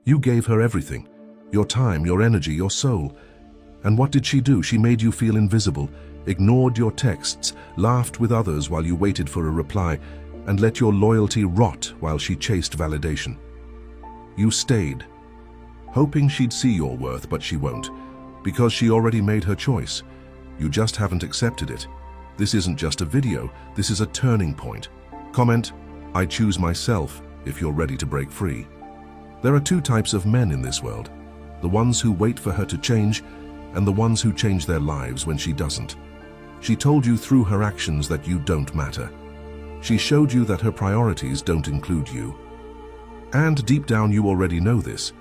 You gave her everything. Your time, your energy, your soul. And what did she do? She made you feel invisible, ignored your texts, laughed with others while you waited for a reply, and let your loyalty rot while she chased validation. You stayed, hoping she'd see your worth, but she won't, because she already made her choice. You just haven't accepted it. This isn't just a video, this is a turning point. Comment, "I choose myself," if you're ready to break free. There are two types of men in this world: the ones who wait for her to change, and the ones who change their lives when she doesn't. She told you through her actions that you don't matter. She showed you that her priorities don't include you. And deep down you already know this,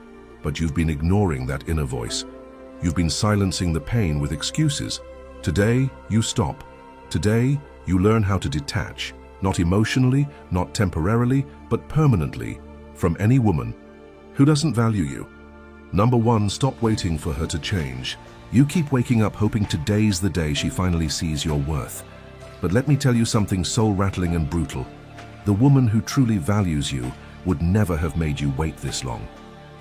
but you've been ignoring that inner voice. You've been silencing the pain with excuses. Today, you stop. Today, you learn how to detach, not emotionally, not temporarily, but permanently, from any woman who doesn't value you. Number one, stop waiting for her to change. You keep waking up hoping today's the day she finally sees your worth. But let me tell you something soul-rattling and brutal. The woman who truly values you would never have made you wait this long.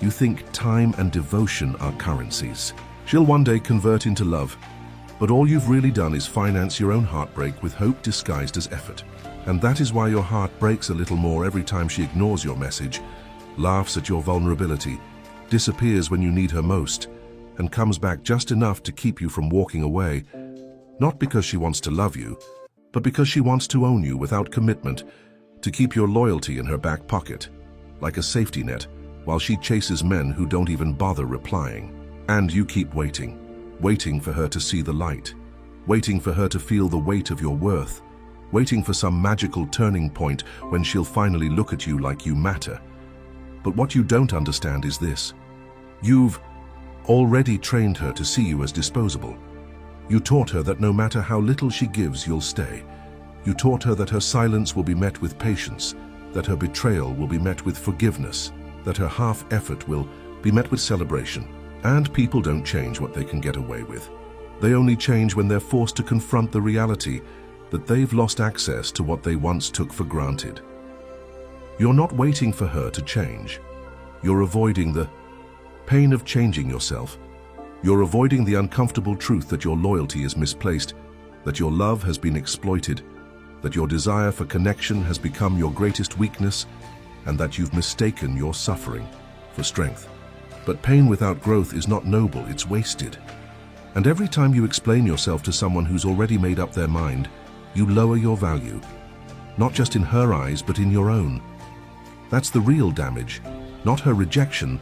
You think time and devotion are currencies. She'll one day convert into love. But all you've really done is finance your own heartbreak with hope disguised as effort. And that is why your heart breaks a little more every time she ignores your message, laughs at your vulnerability, disappears when you need her most, and comes back just enough to keep you from walking away. Not because she wants to love you, but because she wants to own you without commitment, to keep your loyalty in her back pocket, like a safety net, while she chases men who don't even bother replying. And you keep waiting, waiting for her to see the light, waiting for her to feel the weight of your worth, waiting for some magical turning point when she'll finally look at you like you matter. But what you don't understand is this: you've already trained her to see you as disposable. You taught her that no matter how little she gives, you'll stay. You taught her that her silence will be met with patience, that her betrayal will be met with forgiveness, that her half-effort will be met with celebration. And people don't change what they can get away with. They only change when they're forced to confront the reality that they've lost access to what they once took for granted. You're not waiting for her to change. You're avoiding the pain of changing yourself. You're avoiding the uncomfortable truth that your loyalty is misplaced, that your love has been exploited, that your desire for connection has become your greatest weakness, and that you've mistaken your suffering for strength. But pain without growth is not noble, it's wasted. And every time you explain yourself to someone who's already made up their mind, you lower your value, not just in her eyes, but in your own. That's the real damage, not her rejection,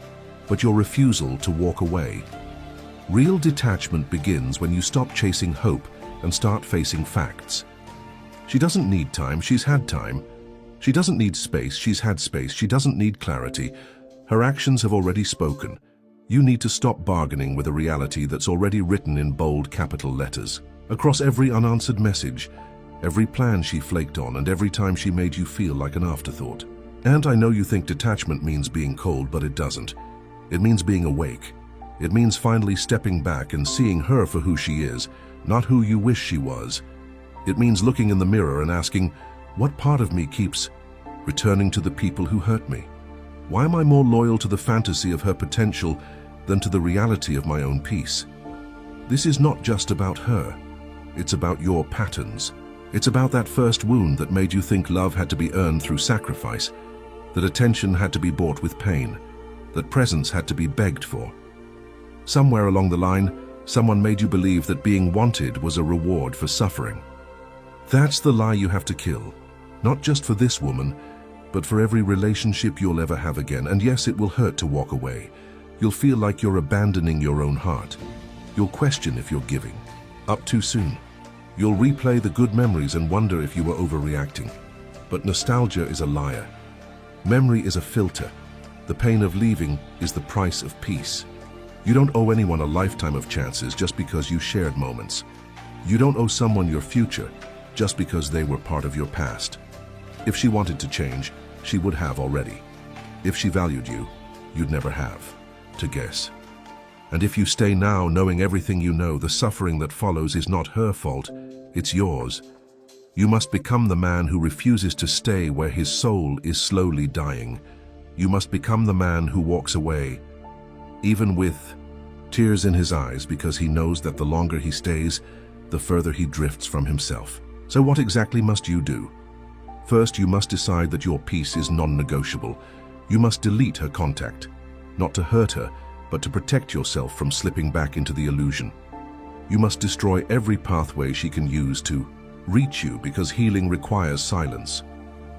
but your refusal to walk away. Real detachment begins when you stop chasing hope and start facing facts. She doesn't need time, she's had time. She doesn't need space, she's had space. She doesn't need clarity. Her actions have already spoken. You need to stop bargaining with a reality that's already written in bold capital letters. Across every unanswered message, every plan she flaked on, and every time she made you feel like an afterthought. And I know you think detachment means being cold, but it doesn't. It means being awake. It means finally stepping back and seeing her for who she is, not who you wish she was. It means looking in the mirror and asking, what part of me keeps returning to the people who hurt me? Why am I more loyal to the fantasy of her potential than to the reality of my own peace? This is not just about her. It's about your patterns. It's about that first wound that made you think love had to be earned through sacrifice, that attention had to be bought with pain, that presence had to be begged for. Somewhere along the line, someone made you believe that being wanted was a reward for suffering. That's the lie you have to kill, not just for this woman, but for every relationship you'll ever have again. And yes, it will hurt to walk away. You'll feel like you're abandoning your own heart. You'll question if you're giving up too soon. You'll replay the good memories and wonder if you were overreacting. But nostalgia is a liar. Memory is a filter. The pain of leaving is the price of peace. You don't owe anyone a lifetime of chances just because you shared moments. You don't owe someone your future just because they were part of your past. If she wanted to change, she would have already. If she valued you, you'd never have to guess. And if you stay now knowing everything you know, the suffering that follows is not her fault, it's yours. You must become the man who refuses to stay where his soul is slowly dying. You must become the man who walks away, even with tears in his eyes, because he knows that the longer he stays, the further he drifts from himself. So what exactly must you do? First, you must decide that your peace is non-negotiable. You must delete her contact, not to hurt her, but to protect yourself from slipping back into the illusion. You must destroy every pathway she can use to reach you, because healing requires silence.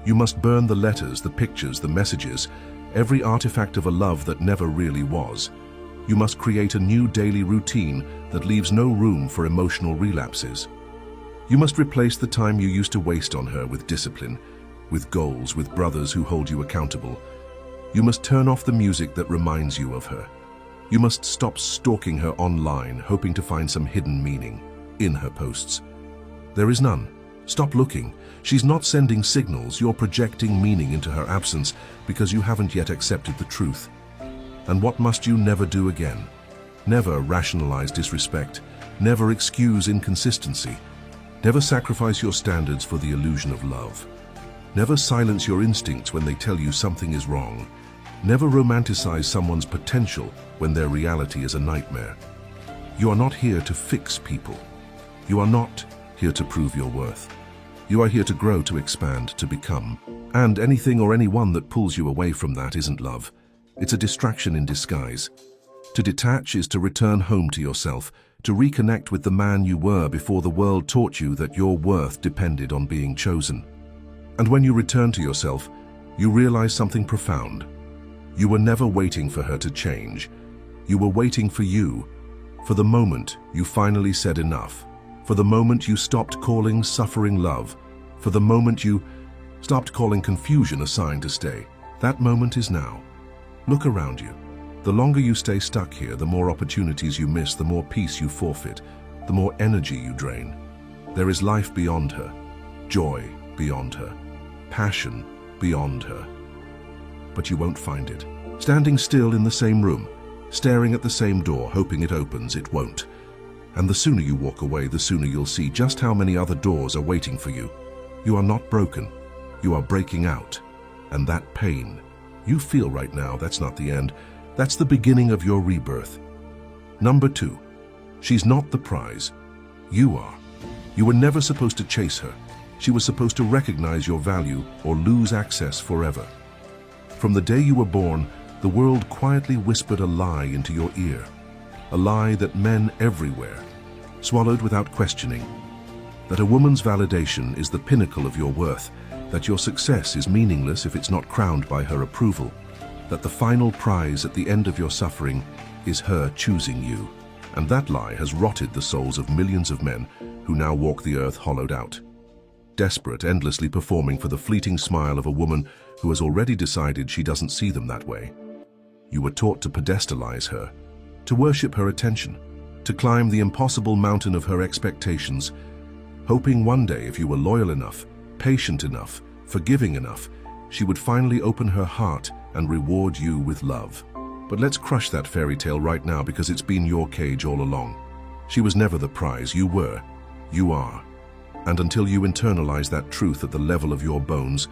You must burn the letters, the pictures, the messages, every artifact of a love that never really was. You must create a new daily routine that leaves no room for emotional relapses. You must replace the time you used to waste on her with discipline, with goals, with brothers who hold you accountable. You must turn off the music that reminds you of her. You must stop stalking her online, hoping to find some hidden meaning in her posts. There is none. Stop looking. She's not sending signals. You're projecting meaning into her absence because you haven't yet accepted the truth. And what must you never do again? Never rationalize disrespect. Never excuse inconsistency. Never sacrifice your standards for the illusion of love. Never silence your instincts when they tell you something is wrong. Never romanticize someone's potential when their reality is a nightmare. You are not here to fix people. You are not here to prove your worth. You are here to grow, to expand, to become. And anything or anyone that pulls you away from that isn't love. It's a distraction in disguise. To detach is to return home to yourself, to reconnect with the man you were before the world taught you that your worth depended on being chosen. And when you return to yourself, you realize something profound. You were never waiting for her to change. You were waiting for you, for the moment you finally said enough, for the moment you stopped calling suffering love, for the moment you stopped calling confusion a sign to stay. That moment is now. Look around you. The longer you stay stuck here, the more opportunities you miss, the more peace you forfeit, the more energy you drain. There is life beyond her, joy beyond her, passion beyond her. But you won't find it. Standing still in the same room, staring at the same door, hoping it opens, it won't. And the sooner you walk away, the sooner you'll see just how many other doors are waiting for you. You are not broken. You are breaking out. And that pain you feel right now, that's not the end. That's the beginning of your rebirth. Number 2, she's not the prize. You are. You were never supposed to chase her. She was supposed to recognize your value or lose access forever. From the day you were born, the world quietly whispered a lie into your ear. A lie that men everywhere swallowed without questioning. That a woman's validation is the pinnacle of your worth. That your success is meaningless if it's not crowned by her approval. That the final prize at the end of your suffering is her choosing you. And that lie has rotted the souls of millions of men who now walk the earth hollowed out. Desperate, endlessly performing for the fleeting smile of a woman who has already decided she doesn't see them that way. You were taught to pedestalize her, to worship her attention, to climb the impossible mountain of her expectations, hoping one day if you were loyal enough, patient enough, forgiving enough, she would finally open her heart and reward you with love. But let's crush that fairy tale right now, because it's been your cage all along. She was never the prize. You were. You are. And until you internalize that truth at the level of your bones,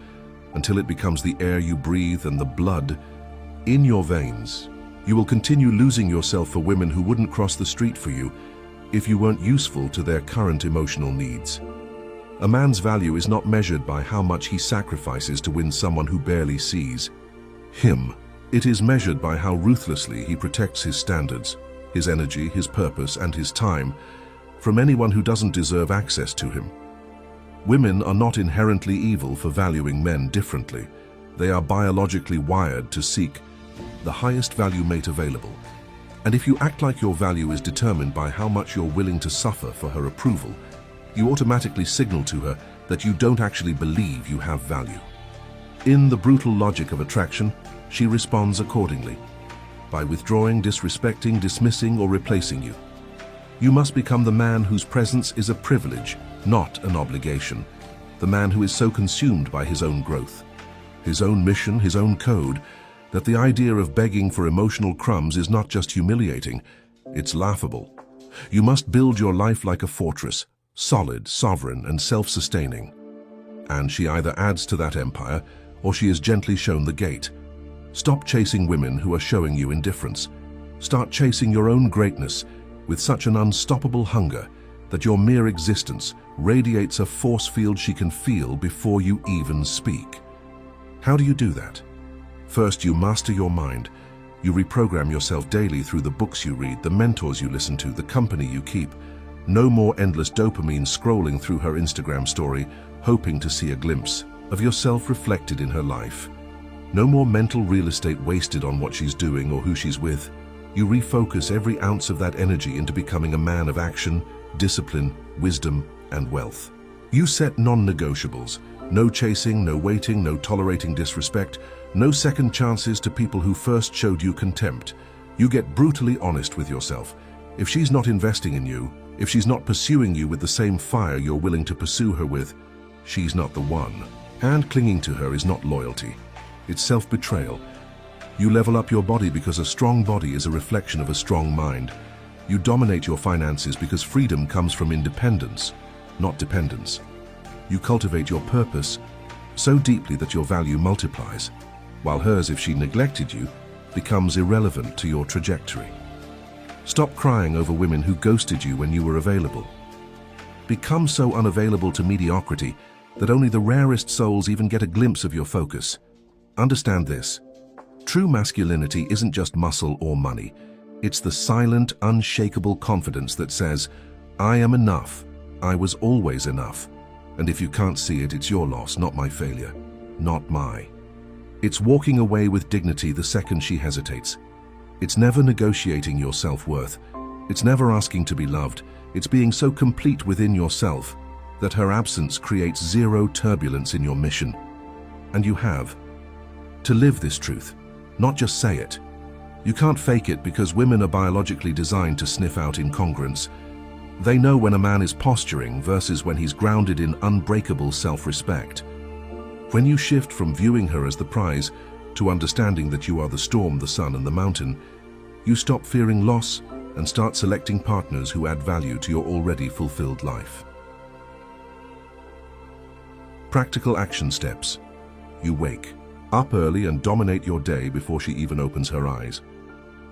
until it becomes the air you breathe and the blood in your veins, you will continue losing yourself for women who wouldn't cross the street for you if you weren't useful to their current emotional needs. A man's value is not measured by how much he sacrifices to win someone who barely sees him. It is measured by how ruthlessly he protects his standards, his energy, his purpose, and his time from anyone who doesn't deserve access to him. Women are not inherently evil for valuing men differently. They are biologically wired to seek the highest value mate available. And if you act like your value is determined by how much you're willing to suffer for her approval, you automatically signal to her that you don't actually believe you have value. In the brutal logic of attraction, she responds accordingly, by withdrawing, disrespecting, dismissing, or replacing you. You must become the man whose presence is a privilege, not an obligation. The man who is so consumed by his own growth, his own mission, his own code, that the idea of begging for emotional crumbs is not just humiliating, it's laughable. You must build your life like a fortress, solid, sovereign, and self-sustaining. And she either adds to that empire, or she is gently shown the gate. Stop chasing women who are showing you indifference. Start chasing your own greatness with such an unstoppable hunger that your mere existence radiates a force field she can feel before you even speak. How do you do that? First, you master your mind. You reprogram yourself daily through the books you read, the mentors you listen to, the company you keep. No more endless dopamine scrolling through her Instagram story, hoping to see a glimpse of yourself reflected in her life. No more mental real estate wasted on what she's doing or who she's with. You refocus every ounce of that energy into becoming a man of action, discipline, wisdom, and wealth. You set non-negotiables. No chasing, no waiting, no tolerating disrespect, no second chances to people who first showed you contempt. You get brutally honest with yourself. If she's not investing in you, if she's not pursuing you with the same fire you're willing to pursue her with, she's not the one. And clinging to her is not loyalty. It's self-betrayal. You level up your body because a strong body is a reflection of a strong mind. You dominate your finances because freedom comes from independence, not dependence. You cultivate your purpose so deeply that your value multiplies, while hers, if she neglected you, becomes irrelevant to your trajectory. Stop crying over women who ghosted you when you were available. Become so unavailable to mediocrity that only the rarest souls even get a glimpse of your focus. Understand this. True masculinity isn't just muscle or money. It's the silent, unshakable confidence that says, I am enough. I was always enough. And if you can't see it, it's your loss, not my failure. Not my. It's walking away with dignity the second she hesitates. It's never negotiating your self-worth. It's never asking to be loved. It's being so complete within yourself that her absence creates zero turbulence in your mission. And you have to live this truth, not just say it. You can't fake it because women are biologically designed to sniff out incongruence. They know when a man is posturing versus when he's grounded in unbreakable self-respect. When you shift from viewing her as the prize to understanding that you are the storm, the sun, and the mountain, you stop fearing loss and start selecting partners who add value to your already fulfilled life. Practical action steps. You wake up early and dominate your day before she even opens her eyes.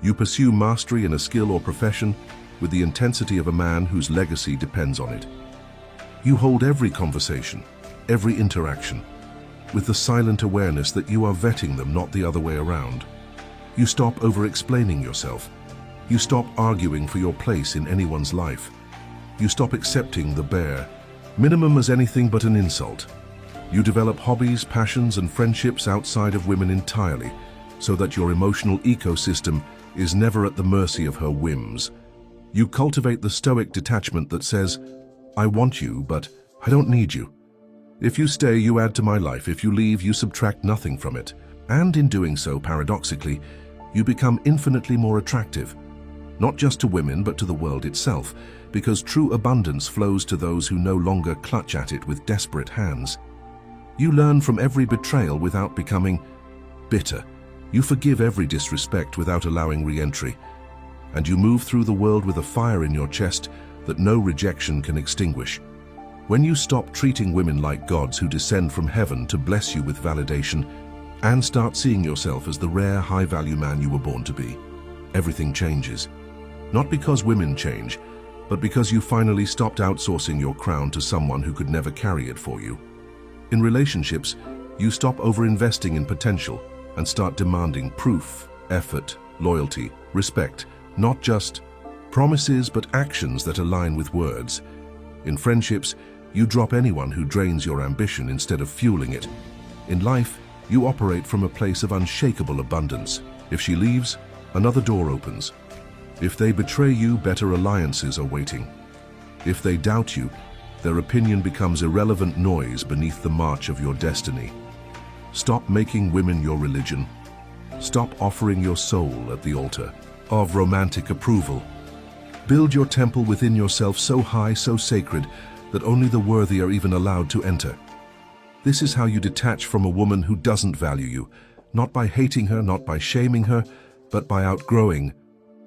You pursue mastery in a skill or profession with the intensity of a man whose legacy depends on it. You hold every conversation, every interaction, with the silent awareness that you are vetting them, not the other way around. You stop over-explaining yourself. You stop arguing for your place in anyone's life. You stop accepting the bare minimum as anything but an insult. You develop hobbies, passions, and friendships outside of women entirely, so that your emotional ecosystem is never at the mercy of her whims. You cultivate the Stoic detachment that says, I want you, but I don't need you. If you stay, you add to my life. If you leave, you subtract nothing from it. And in doing so, paradoxically, you become infinitely more attractive, not just to women, but to the world itself, because true abundance flows to those who no longer clutch at it with desperate hands. You learn from every betrayal without becoming bitter. You forgive every disrespect without allowing re-entry. And you move through the world with a fire in your chest that no rejection can extinguish. When you stop treating women like gods who descend from heaven to bless you with validation and start seeing yourself as the rare, high-value man you were born to be, everything changes. Not because women change, but because you finally stopped outsourcing your crown to someone who could never carry it for you. In relationships, you stop over-investing in potential and start demanding proof, effort, loyalty, respect, not just promises but actions that align with words. In friendships, you drop anyone who drains your ambition instead of fueling it. In life, you operate from a place of unshakable abundance. If she leaves, another door opens. If they betray you, better alliances are waiting. If they doubt you, their opinion becomes irrelevant noise beneath the march of your destiny. Stop making women your religion. Stop offering your soul at the altar of romantic approval. Build your temple within yourself so high, so sacred, that only the worthy are even allowed to enter. This is how you detach from a woman who doesn't value you, not by hating her, not by shaming her, but by outgrowing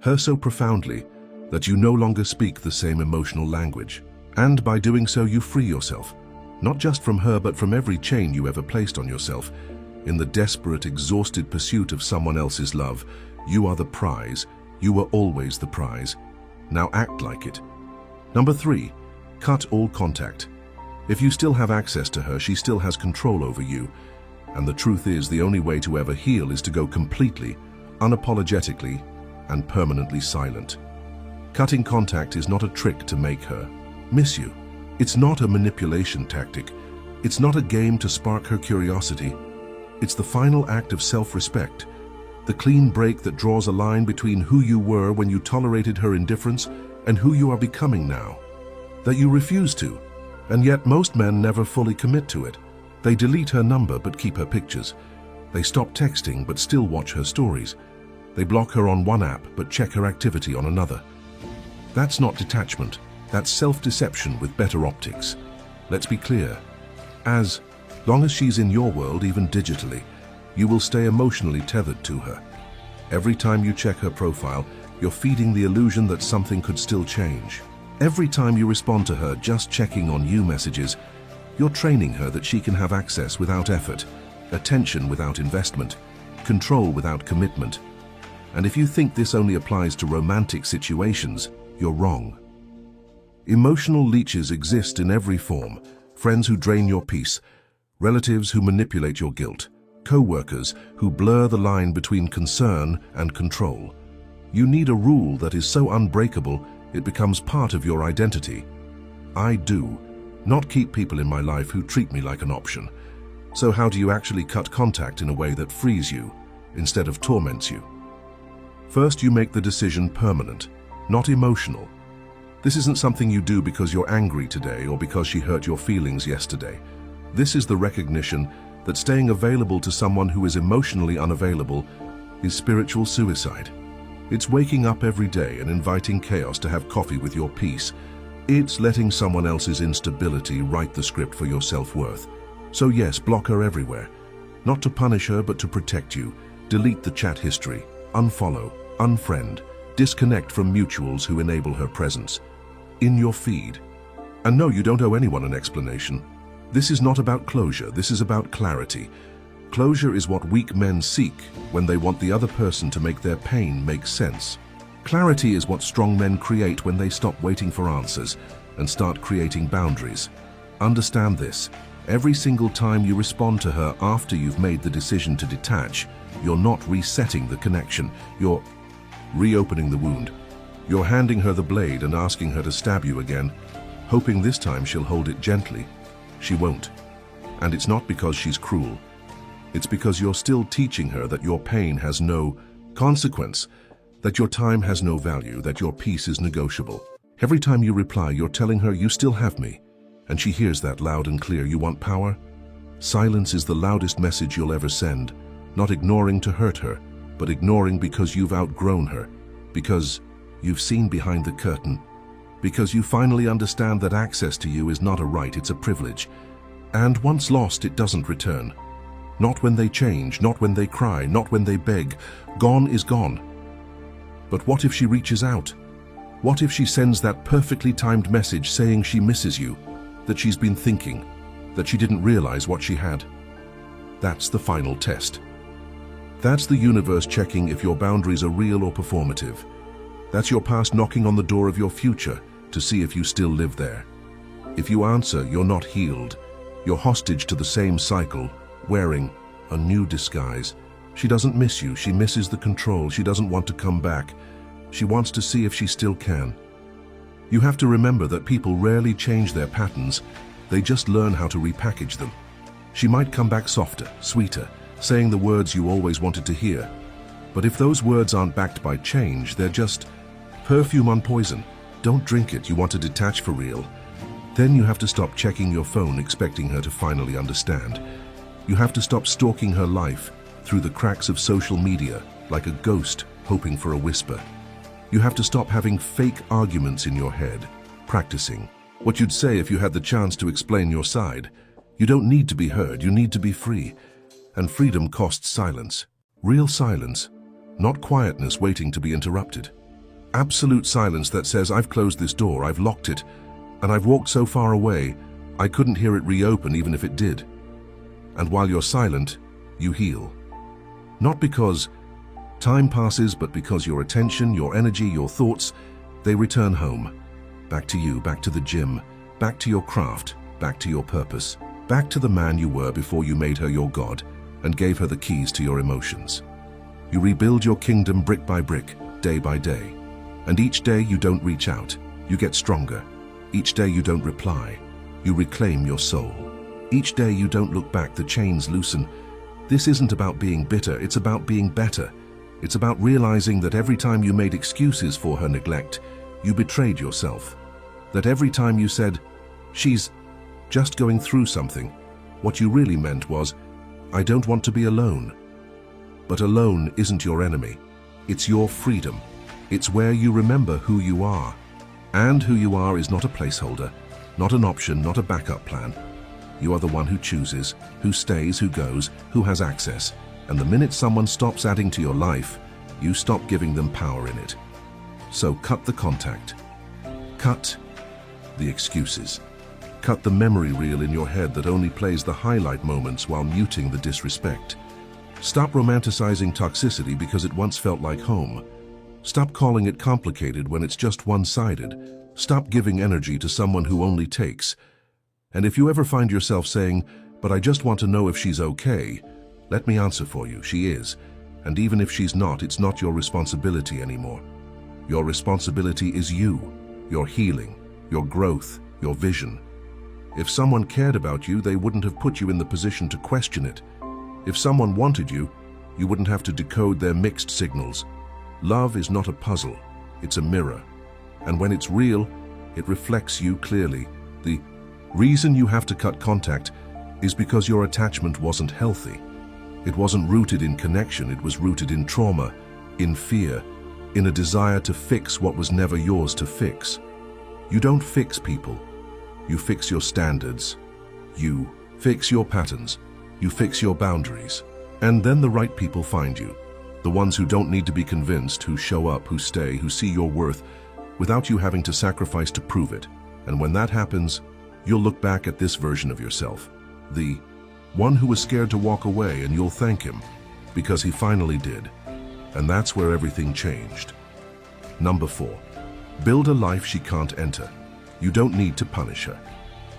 her so profoundly that you no longer speak the same emotional language. And by doing so, you free yourself, not just from her, but from every chain you ever placed on yourself. in the desperate, exhausted pursuit of someone else's love. You are the prize. You were always the prize. Now act like it. Number 3, cut all contact. If you still have access to her, she still has control over you. And the truth is, the only way to ever heal is to go completely, unapologetically, and permanently silent. Cutting contact is not a trick to make her miss you. It's not a manipulation tactic. It's not a game to spark her curiosity. It's the final act of self-respect, the clean break that draws a line between who you were when you tolerated her indifference and who you are becoming now. That you refuse to, and yet most men never fully commit to it. They delete her number but keep her pictures. They stop texting but still watch her stories. They block her on one app but check her activity on another. That's not detachment. That's self-deception with better optics. Let's be clear. As long as she's in your world, even digitally, you will stay emotionally tethered to her. Every time you check her profile, you're feeding the illusion that something could still change. Every time you respond to her just checking on you messages, you're training her that she can have access without effort, attention without investment, control without commitment. And if you think this only applies to romantic situations, you're wrong. Emotional leeches exist in every form. Friends who drain your peace, relatives who manipulate your guilt, co-workers who blur the line between concern and control. You need a rule that is so unbreakable it becomes part of your identity. I do not keep people in my life who treat me like an option. So how do you actually cut contact in a way that frees you instead of torments you? First, you make the decision permanent, not emotional. This isn't something you do because you're angry today or because she hurt your feelings yesterday. This is the recognition that staying available to someone who is emotionally unavailable is spiritual suicide. It's waking up every day and inviting chaos to have coffee with your peace. It's letting someone else's instability write the script for your self-worth. So yes, block her everywhere. Not to punish her, but to protect you. Delete the chat history, unfollow, unfriend, disconnect from mutuals who enable her presence in your feed. And no, you don't owe anyone an explanation. This is not about closure, this is about clarity. Closure is what weak men seek when they want the other person to make their pain make sense. Clarity is what strong men create when they stop waiting for answers and start creating boundaries. Understand this. Every single time you respond to her after you've made the decision to detach, you're not resetting the connection. You're reopening the wound. You're handing her the blade and asking her to stab you again, hoping this time she'll hold it gently. She won't. And it's not because she's cruel. It's because you're still teaching her that your pain has no consequence, that your time has no value, that your peace is negotiable. Every time you reply, you're telling her you still have me, and she hears that loud and clear. You want power? Silence is the loudest message you'll ever send, not ignoring to hurt her, but ignoring because you've outgrown her, because you've seen behind the curtain, because you finally understand that access to you is not a right, it's a privilege. And once lost, it doesn't return. Not when they change, not when they cry, not when they beg. Gone is gone. But what if she reaches out? What if she sends that perfectly timed message saying she misses you, that she's been thinking, that she didn't realize what she had? That's the final test. That's the universe checking if your boundaries are real or performative. That's your past knocking on the door of your future to see if you still live there. If you answer, you're not healed. You're hostage to the same cycle, wearing a new disguise. She doesn't miss you, she misses the control. She doesn't want to come back. She wants to see if she still can. You have to remember that people rarely change their patterns, they just learn how to repackage them. She might come back softer, sweeter, saying the words you always wanted to hear. But if those words aren't backed by change, they're just perfume on poison. Don't drink it, you want to detach for real. Then you have to stop checking your phone expecting her to finally understand. You have to stop stalking her life through the cracks of social media like a ghost hoping for a whisper. You have to stop having fake arguments in your head, practicing what you'd say if you had the chance to explain your side. You don't need to be heard, you need to be free. And freedom costs silence. Real silence, not quietness waiting to be interrupted. Absolute silence that says, I've closed this door, I've locked it, and I've walked so far away, I couldn't hear it reopen even if it did. And while you're silent, you heal. Not because time passes, but because your attention, your energy, your thoughts, they return home. Back to you, back to the gym, back to your craft, back to your purpose, back to the man you were before you made her your god and gave her the keys to your emotions. You rebuild your kingdom brick by brick, day by day. And each day you don't reach out, you get stronger. Each day you don't reply, you reclaim your soul. Each day you don't look back, the chains loosen. This isn't about being bitter, it's about being better. It's about realizing that every time you made excuses for her neglect, you betrayed yourself. That every time you said, "She's just going through something," what you really meant was, "I don't want to be alone." But alone isn't your enemy. It's your freedom. It's where you remember who you are. And who you are is not a placeholder, not an option, not a backup plan. You are the one who chooses, who stays, who goes, who has access. And the minute someone stops adding to your life, you stop giving them power in it. So cut the contact. Cut the excuses. Cut the memory reel in your head that only plays the highlight moments while muting the disrespect. Stop romanticizing toxicity because it once felt like home. Stop calling it complicated when it's just one-sided. Stop giving energy to someone who only takes. And if you ever find yourself saying, "But I just want to know if she's okay," let me answer for you, she is. And even if she's not, it's not your responsibility anymore. Your responsibility is you, your healing, your growth, your vision. If someone cared about you, they wouldn't have put you in the position to question it. If someone wanted you, you wouldn't have to decode their mixed signals. Love is not a puzzle, it's a mirror. And when it's real, it reflects you clearly. The reason you have to cut contact is because your attachment wasn't healthy. It wasn't rooted in connection, it was rooted in trauma, in fear, in a desire to fix what was never yours to fix. You don't fix people, you fix your standards. You fix your patterns, you fix your boundaries. And then the right people find you. The ones who don't need to be convinced, who show up, who stay, who see your worth, without you having to sacrifice to prove it. And when that happens, you'll look back at this version of yourself, the one who was scared to walk away, and you'll thank him, because he finally did. And that's where everything changed. Number 4, build a life she can't enter. You don't need to punish her.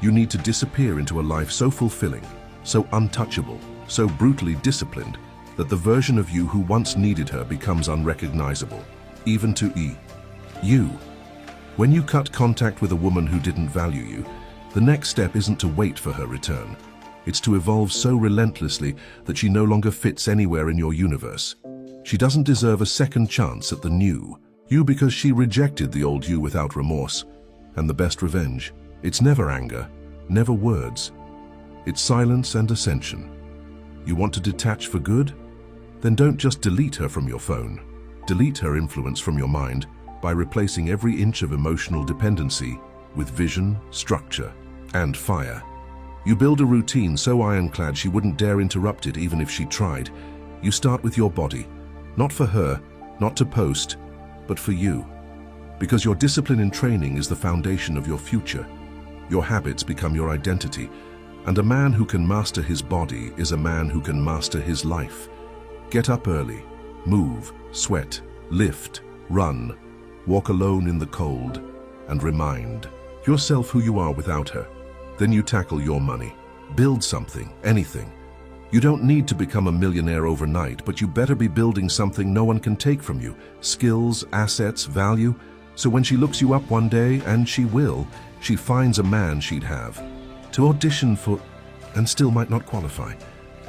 You need to disappear into a life so fulfilling, so untouchable, so brutally disciplined, that the version of you who once needed her becomes unrecognizable, even to you. When you cut contact with a woman who didn't value you, the next step isn't to wait for her return. It's to evolve so relentlessly that she no longer fits anywhere in your universe. She doesn't deserve a second chance at the new you because she rejected the old you without remorse. And the best revenge, it's never anger, never words. It's silence and ascension. You want to detach for good? Then don't just delete her from your phone. Delete her influence from your mind by replacing every inch of emotional dependency with vision, structure, and fire. You build a routine so ironclad she wouldn't dare interrupt it even if she tried. You start with your body, not for her, not to post, but for you. Because your discipline and training is the foundation of your future. Your habits become your identity, and a man who can master his body is a man who can master his life. Get up early, move, sweat, lift, run, walk alone in the cold, and remind yourself who you are without her. Then you tackle your money. Build something, anything. You don't need to become a millionaire overnight, but you better be building something no one can take from you. Skills, assets, value. So when she looks you up one day, and she will, she finds a man she'd have to audition for and still might not qualify.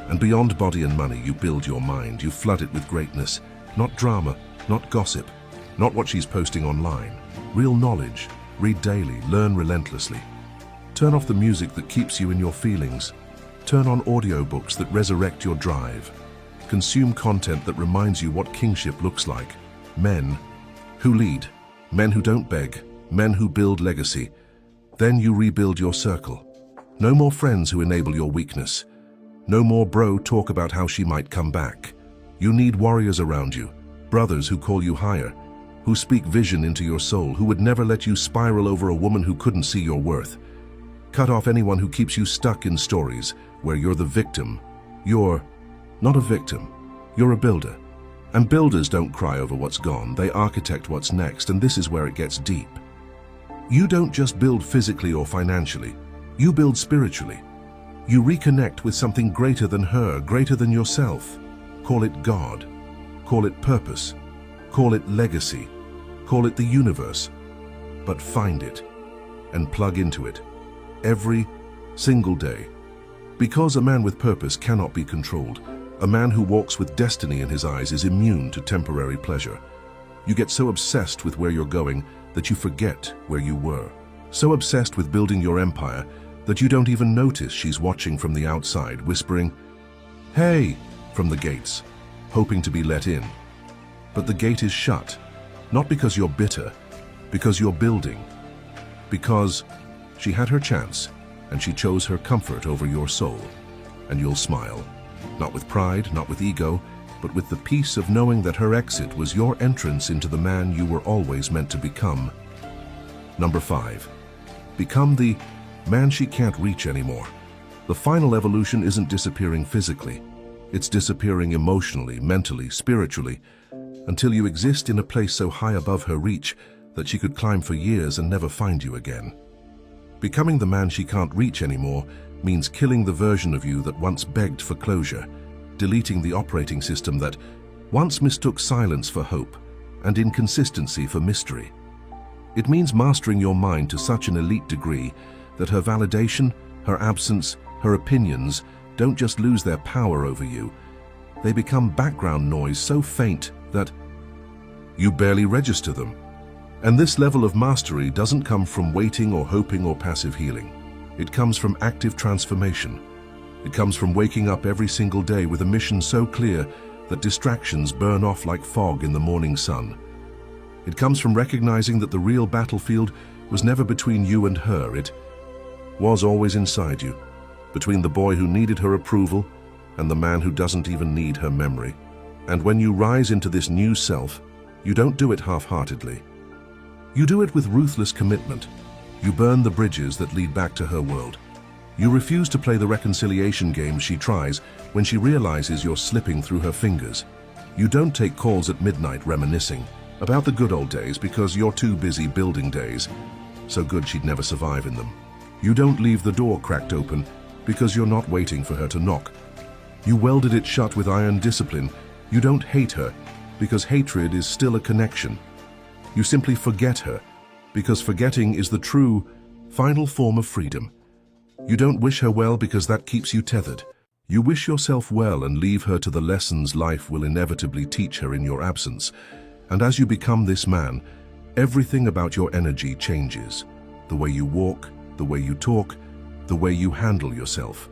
And beyond body and money, you build your mind. You flood it with greatness. Not drama, not gossip, not what she's posting online. Real knowledge. Read daily, learn relentlessly. Turn off the music that keeps you in your feelings. Turn on audiobooks that resurrect your drive. Consume content that reminds you what kingship looks like. Men who lead, men who don't beg, men who build legacy. Then you rebuild your circle. No more friends who enable your weakness. No more bro talk about how she might come back. You need warriors around you, brothers who call you higher, who speak vision into your soul, who would never let you spiral over a woman who couldn't see your worth. Cut off anyone who keeps you stuck in stories where you're the victim. You're not a victim. You're a builder. And builders don't cry over what's gone, they architect what's next, and this is where it gets deep. You don't just build physically or financially, you build spiritually. You reconnect with something greater than her, greater than yourself. Call it God, call it purpose, call it legacy, call it the universe, but find it and plug into it every single day. Because a man with purpose cannot be controlled, a man who walks with destiny in his eyes is immune to temporary pleasure. You get so obsessed with where you're going that you forget where you were. So obsessed with building your empire that you don't even notice she's watching from the outside, whispering, "Hey," from the gates, hoping to be let in. But the gate is shut, not because you're bitter, because you're building. Because she had her chance, and she chose her comfort over your soul. And you'll smile, not with pride, not with ego, but with the peace of knowing that her exit was your entrance into the man you were always meant to become. Number 5. Become the man she can't reach anymore. The final evolution isn't disappearing physically. It's disappearing emotionally, mentally, spiritually, until you exist in a place so high above her reach that she could climb for years and never find you again. Becoming the man she can't reach anymore means killing the version of you that once begged for closure, deleting the operating system that once mistook silence for hope and inconsistency for mystery. It means mastering your mind to such an elite degree that her validation, her absence, her opinions don't just lose their power over you. They become background noise so faint that you barely register them. And this level of mastery doesn't come from waiting or hoping or passive healing. It comes from active transformation. It comes from waking up every single day with a mission so clear that distractions burn off like fog in the morning sun. It comes from recognizing that the real battlefield was never between you and her. It was always inside you, between the boy who needed her approval and the man who doesn't even need her memory. And when you rise into this new self, you don't do it half-heartedly. You do it with ruthless commitment. You burn the bridges that lead back to her world. You refuse to play the reconciliation game she tries when she realizes you're slipping through her fingers. You don't take calls at midnight reminiscing about the good old days because you're too busy building days, so good she'd never survive in them. You don't leave the door cracked open because you're not waiting for her to knock. You welded it shut with iron discipline. You don't hate her because hatred is still a connection. You simply forget her because forgetting is the true, final form of freedom. You don't wish her well because that keeps you tethered. You wish yourself well and leave her to the lessons life will inevitably teach her in your absence. And as you become this man, everything about your energy changes. The way you walk, the way you talk, the way you handle yourself.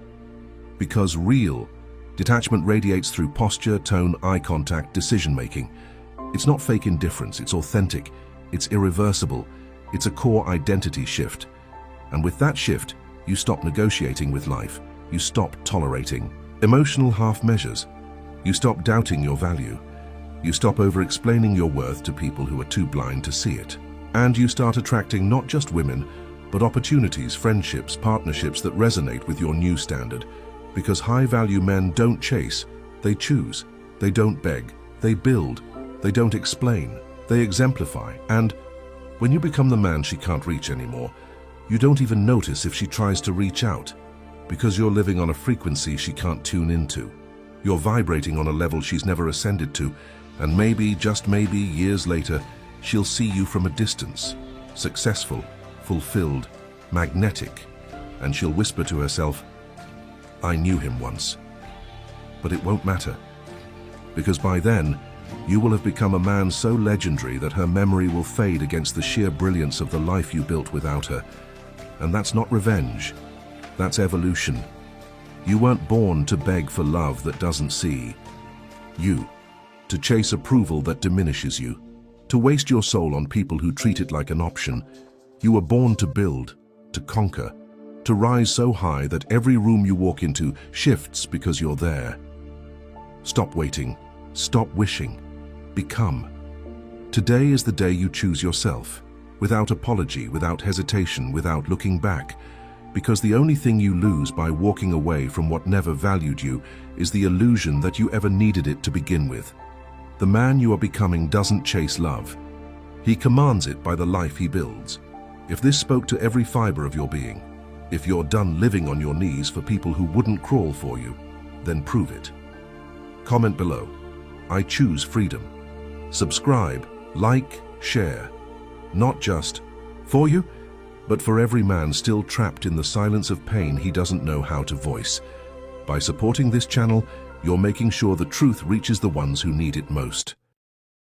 Because real detachment radiates through posture, tone, eye contact, decision-making. It's not fake indifference, it's authentic, it's irreversible, it's a core identity shift. And with that shift, you stop negotiating with life, you stop tolerating emotional half measures, you stop doubting your value, you stop over-explaining your worth to people who are too blind to see it. And you start attracting not just women, but opportunities, friendships, partnerships that resonate with your new standard. Because high-value men don't chase, they choose. They don't beg, they build. They don't explain, they exemplify. And when you become the man she can't reach anymore, you don't even notice if she tries to reach out, because you're living on a frequency she can't tune into. You're vibrating on a level she's never ascended to, and maybe, just maybe, years later, she'll see you from a distance, successful, fulfilled, magnetic, and she'll whisper to herself, "I knew him once." But it won't matter, because by then, you will have become a man so legendary that her memory will fade against the sheer brilliance of the life you built without her. And that's not revenge, that's evolution. You weren't born to beg for love that doesn't see you, to chase approval that diminishes you, to waste your soul on people who treat it like an option. You were born to build, to conquer, to rise so high that every room you walk into shifts because you're there. Stop waiting, stop wishing, become. Today is the day you choose yourself, without apology, without hesitation, without looking back, Because the only thing you lose by walking away from what never valued you is the illusion that you ever needed it to begin with. The man you are becoming doesn't chase love. He commands it by the life he builds. If this spoke to every fiber of your being, if you're done living on your knees for people who wouldn't crawl for you, then prove it. Comment below. I choose freedom. Subscribe, like, share. Not just for you, but for every man still trapped in the silence of pain he doesn't know how to voice. By supporting this channel, you're making sure the truth reaches the ones who need it most.